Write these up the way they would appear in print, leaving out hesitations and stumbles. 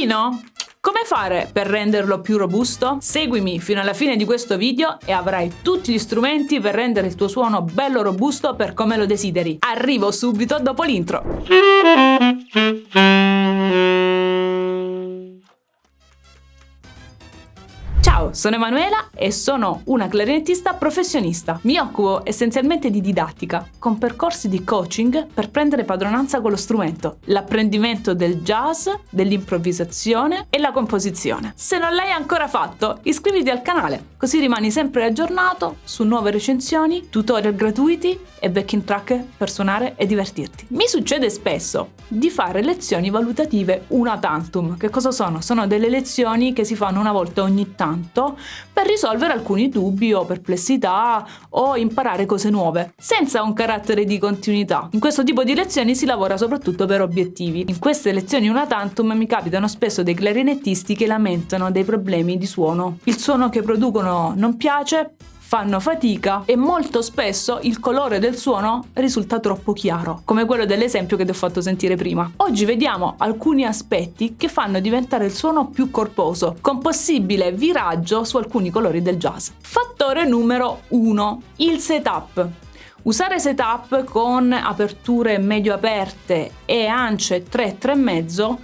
violino? Come fare per renderlo più robusto? Seguimi fino alla fine di questo video e avrai tutti gli strumenti per rendere il tuo suono bello robusto per come lo desideri. Arrivo subito dopo l'intro. Ciao, sono Emanuela e sono una clarinettista professionista. Mi occupo essenzialmente di didattica, con percorsi di coaching per prendere padronanza con lo strumento, l'apprendimento del jazz, dell'improvvisazione e la composizione. Se non l'hai ancora fatto, iscriviti al canale, così rimani sempre aggiornato su nuove recensioni, tutorial gratuiti e backing track per suonare e divertirti. Mi succede spesso di fare lezioni valutative una tantum. Che cosa sono? Sono delle lezioni che si fanno una volta ogni tanto per risolvere alcuni dubbi o perplessità o imparare cose nuove, senza un carattere di continuità. In questo tipo di lezioni si lavora soprattutto per obiettivi. In queste lezioni una tantum mi capitano spesso dei clarinettisti che lamentano dei problemi di suono. Il suono che producono non piace, fanno fatica e molto spesso il colore del suono risulta troppo chiaro, come quello dell'esempio che ti ho fatto sentire prima. Oggi vediamo alcuni aspetti che fanno diventare il suono più corposo, con possibile viraggio su alcuni colori del jazz. Fattore numero 1: il setup. Usare setup con aperture medio aperte e ance 3-3,5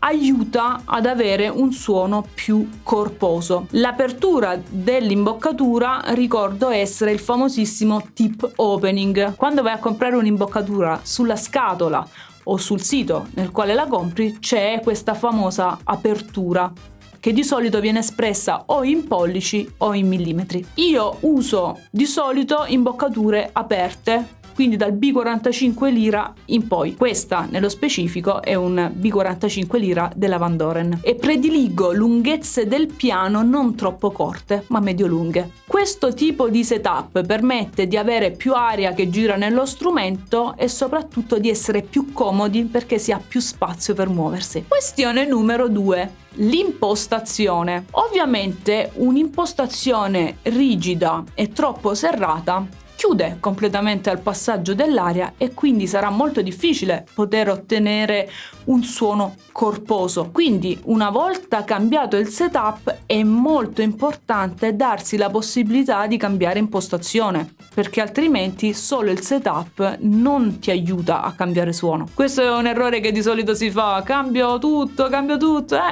aiuta ad avere un suono più corposo. L'apertura dell'imboccatura ricordo essere il famosissimo tip opening. Quando vai a comprare un'imboccatura sulla scatola o sul sito nel quale la compri c'è questa famosa apertura che di solito viene espressa o in pollici o in millimetri. Io uso di solito imboccature aperte, quindi dal B45 lira in poi. Questa nello specifico è un B45 lira della Van Doren e prediligo lunghezze del piano non troppo corte ma medio lunghe. Questo tipo di setup permette di avere più aria che gira nello strumento e soprattutto di essere più comodi perché si ha più spazio per muoversi. Questione numero 2: l'impostazione. Ovviamente un'impostazione rigida e troppo serrata chiude completamente al passaggio dell'aria e quindi sarà molto difficile poter ottenere un suono corposo. Quindi una volta cambiato il setup è molto importante darsi la possibilità di cambiare impostazione, perché altrimenti solo il setup non ti aiuta a cambiare suono. Questo è un errore che di solito si fa: cambio tutto,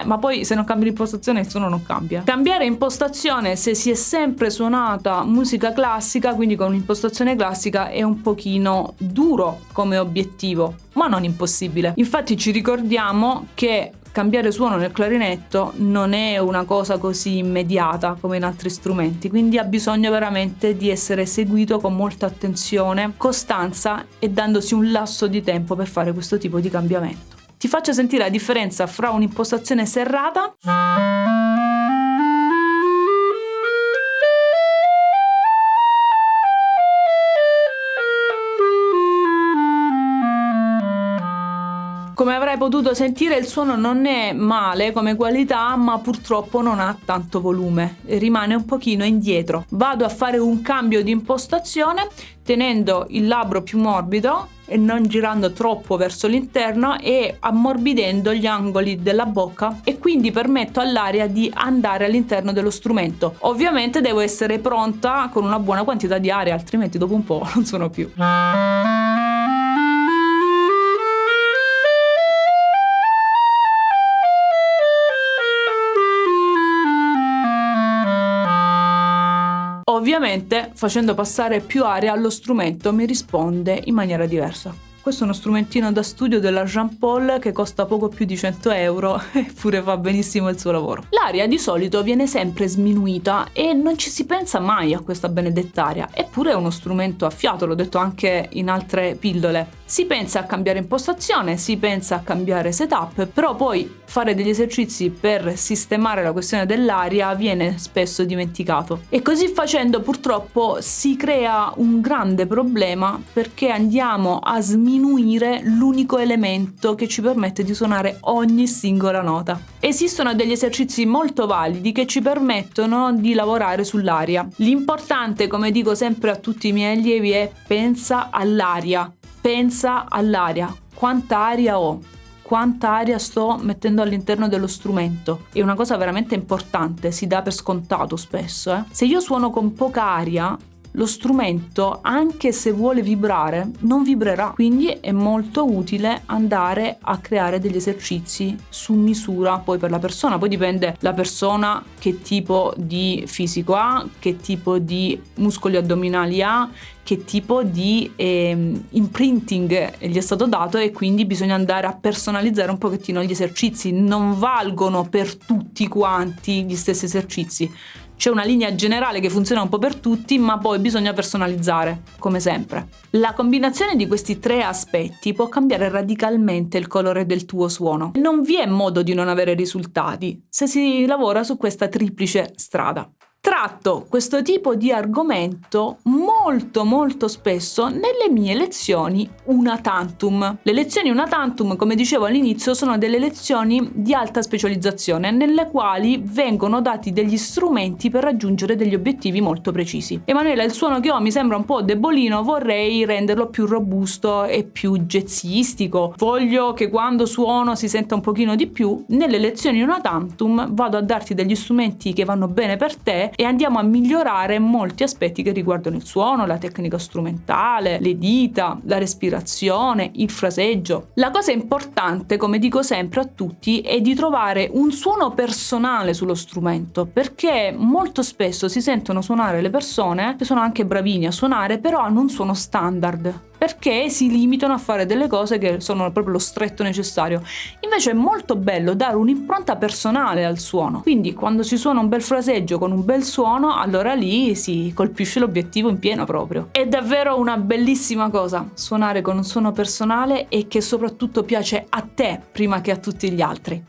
ma poi se non cambi l'impostazione il suono non cambia. Cambiare impostazione se si è sempre suonata musica classica, quindi con un'impostazione classica, è un pochino duro come obiettivo, ma non impossibile. Infatti ci ricordiamo che cambiare suono nel clarinetto non è una cosa così immediata come in altri strumenti, quindi ha bisogno veramente di essere seguito con molta attenzione, costanza e dandosi un lasso di tempo per fare questo tipo di cambiamento. Ti faccio sentire la differenza fra un'impostazione serrata Come avrai potuto sentire, il suono non è male come qualità, ma purtroppo non ha tanto volume, rimane un pochino indietro. Vado a fare un cambio di impostazione tenendo il labbro più morbido e non girando troppo verso l'interno e ammorbidendo gli angoli della bocca, e quindi permetto all'aria di andare all'interno dello strumento. Ovviamente devo essere pronta con una buona quantità di aria, altrimenti dopo un po' non suono più. Ovviamente facendo passare più aria allo strumento mi risponde in maniera diversa. Questo è uno strumentino da studio della Jean Paul che costa poco più di 100 euro, eppure fa benissimo il suo lavoro. L'aria di solito viene sempre sminuita e non ci si pensa mai a questa benedettaria, eppure è uno strumento a fiato, l'ho detto anche in altre pillole. Si pensa a cambiare impostazione, si pensa a cambiare setup, però poi fare degli esercizi per sistemare la questione dell'aria viene spesso dimenticato. E così facendo purtroppo si crea un grande problema, perché andiamo a sminuire l'unico elemento che ci permette di suonare ogni singola nota. Esistono degli esercizi molto validi che ci permettono di lavorare sull'aria. L'importante, come dico sempre a tutti i miei allievi, è pensa all'aria. Pensa all'aria. Quanta aria ho? quanta aria sto mettendo all'interno dello strumento. È una cosa veramente importante, si dà per scontato spesso. Se io suono con poca aria, lo strumento, anche se vuole vibrare, non vibrerà. Quindi è molto utile andare a creare degli esercizi su misura poi per la persona. Poi dipende la persona che tipo di fisico ha, che tipo di muscoli addominali ha, che tipo di imprinting gli è stato dato, e quindi bisogna andare a personalizzare un pochettino gli esercizi. Non valgono per tutti quanti gli stessi esercizi. C'è una linea generale che funziona un po' per tutti, ma poi bisogna personalizzare, come sempre. La combinazione di questi 3 aspetti può cambiare radicalmente il colore del tuo suono. Non vi è modo di non avere risultati se si lavora su questa triplice strada. Tratto questo tipo di argomento molto spesso nelle mie lezioni una tantum. Le lezioni una tantum, come dicevo all'inizio, sono delle lezioni di alta specializzazione nelle quali vengono dati degli strumenti per raggiungere degli obiettivi molto precisi. Emanuela, il suono che ho mi sembra un po' debolino, vorrei renderlo più robusto e più jazzistico. Voglio che quando suono si senta un pochino di più. Nelle lezioni una tantum vado a darti degli strumenti che vanno bene per te e andiamo a migliorare molti aspetti che riguardano il suono, la tecnica strumentale, le dita, la respirazione, il fraseggio. La cosa importante, come dico sempre a tutti, è di trovare un suono personale sullo strumento, perché molto spesso si sentono suonare le persone che sono anche bravini a suonare, però hanno un suono standard, perché si limitano a fare delle cose che sono proprio lo stretto necessario. Invece è molto bello dare un'impronta personale al suono, quindi quando si suona un bel fraseggio con un bel suono, allora lì si colpisce l'obiettivo in pieno proprio. È davvero una bellissima cosa suonare con un suono personale e che soprattutto piace a te prima che a tutti gli altri.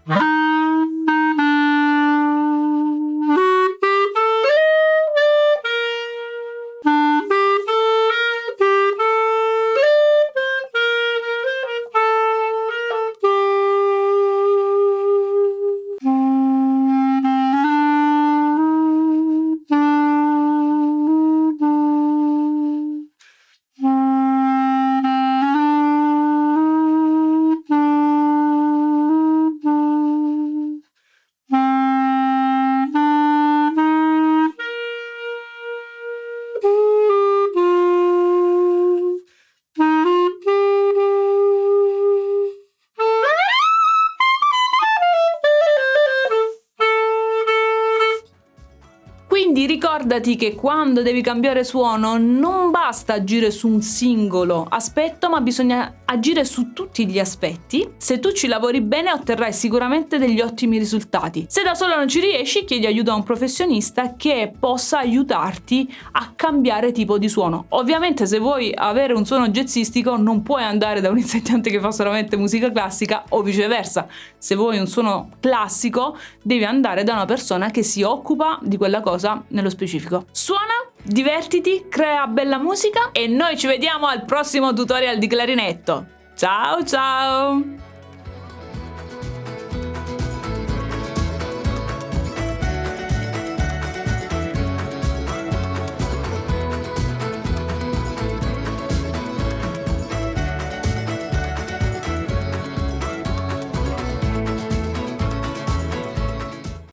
Quindi ricordati che quando devi cambiare suono non basta agire su un singolo aspetto, ma bisogna agire su tutti gli aspetti. Se tu ci lavori bene otterrai sicuramente degli ottimi risultati. Se da solo non ci riesci, chiedi aiuto a un professionista che possa aiutarti a cambiare tipo di suono. Ovviamente se vuoi avere un suono jazzistico non puoi andare da un insegnante che fa solamente musica classica o viceversa. Se vuoi un suono classico devi andare da una persona che si occupa di quella cosa nello specifico. Suona, divertiti, crea bella musica e noi ci vediamo al prossimo tutorial di clarinetto. Ciao ciao!